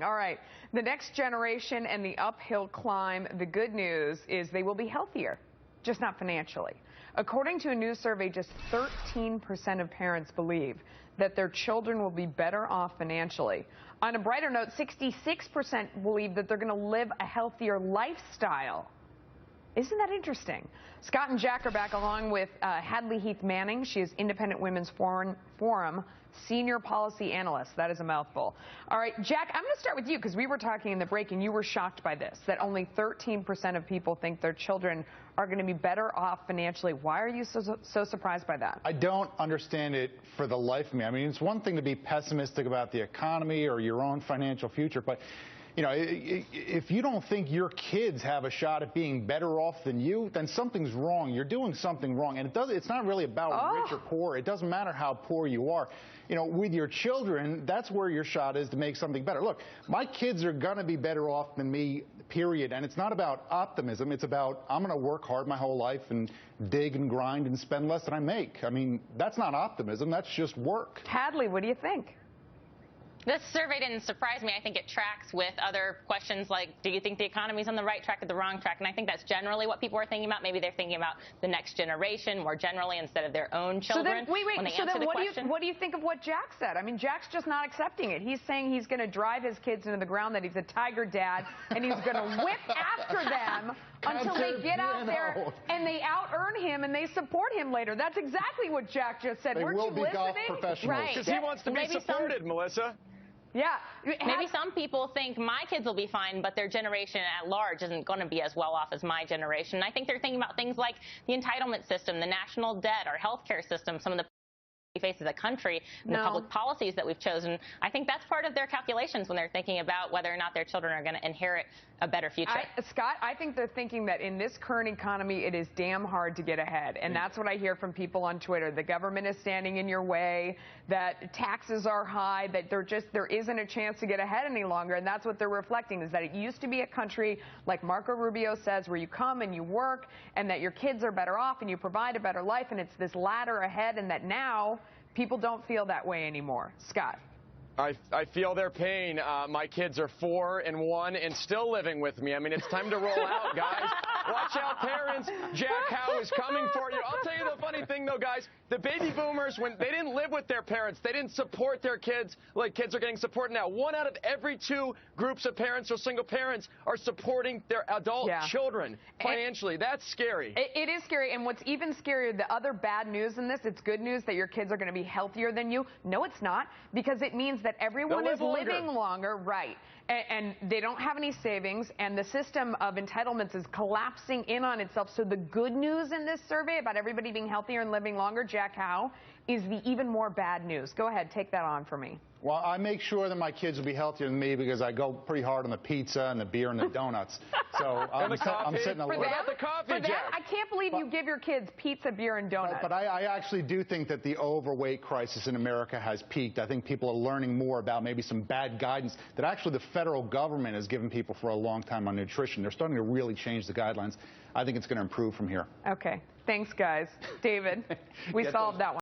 All right, the next generation and the uphill climb. The good news is they will be healthier, just not financially. According to a new survey, just 13% of parents believe that their children will be better off financially. On a brighter note, 66% believe that they're going to live a healthier lifestyle. Isn't that interesting? Scott and Jack are back along with Hadley Heath Manning. She is Independent Women's Forum Senior Policy Analyst. That is a mouthful. All right, Jack, I'm going to start with you because we were talking in the break and you were shocked by this, that only 13% of people think their children are going to be better off financially. Why are you so surprised by that? I don't understand it for the life of me. I mean, it's one thing to be pessimistic about the economy or your own financial future, but you know, if you don't think your kids have a shot at being better off than you, then something's wrong. You're doing something wrong. And it's not really about rich or poor. It doesn't matter how poor you are. You know, with your children, that's where your shot is to make something better. Look, my kids are going to be better off than me, period. And it's not about optimism. It's about I'm going to work hard my whole life and dig and grind and spend less than I make. I mean, that's not optimism. That's just work. Hadley, what do you think? This survey didn't surprise me. I think it tracks with other questions like, do you think the economy's on the right track or the wrong track? And I think that's generally what people are thinking about. Maybe they're thinking about the next generation more generally instead of their own children. So then, what do you think of what Jack said? I mean, Jack's just not accepting it. He's saying he's going to drive his kids into the ground, that he's a tiger dad, and he's going to whip after them until they get out there and they out-earn him and they support him later. That's exactly what Jack just said. Weren't you listening? Golf professionals. Right. Because he wants to be supported, Melissa. Yeah. Maybe some people think my kids will be fine, but their generation at large isn't going to be as well off as my generation. I think they're thinking about things like the entitlement system, the national debt, our healthcare system, some of the face of the country, and the public policies that we've chosen. I think that's part of their calculations when they're thinking about whether or not their children are going to inherit a better future. Scott, I think they're thinking that in this current economy, it is damn hard to get ahead. And that's what I hear from people on Twitter. The government is standing in your way, that taxes are high, that there isn't a chance to get ahead any longer. And that's what they're reflecting, is that it used to be a country, like Marco Rubio says, where you come and you work and that your kids are better off and you provide a better life. And it's this ladder ahead, and that now people don't feel that way anymore. Scott. I feel their pain. My kids are 4 and 1 and still living with me. I mean, it's time to roll out, guys. Watch out, parents. Jack Howe is coming for you. I'll tell you the funny thing, though, guys. The baby boomers, when they didn't live with their parents, they didn't support their kids like kids are getting support now. 1 out of every 2 groups of parents or single parents are supporting their adult children financially. That's scary. It is scary. And what's even scarier, the other bad news in this, it's good news that your kids are going to be healthier than you. No, it's not, because it means that everyone is living longer, right? And they don't have any savings, and the system of entitlements is collapsing in on itself. So the good news in this survey about everybody being healthier and living longer, Jack Howe, is the even more bad news. Go ahead, take that on for me. Well, I make sure that my kids will be healthier than me because I go pretty hard on the pizza and the beer and the donuts. So I'm sitting a little. What about the coffee, Jack? I can't believe you give your kids pizza, beer, and donuts. But I actually do think that the overweight crisis in America has peaked. I think people are learning more about maybe some bad guidance that actually the federal government has given people for a long time on nutrition. They're starting to really change the guidelines. I think it's going to improve from here. Okay. Thanks, guys. David, we solved that one.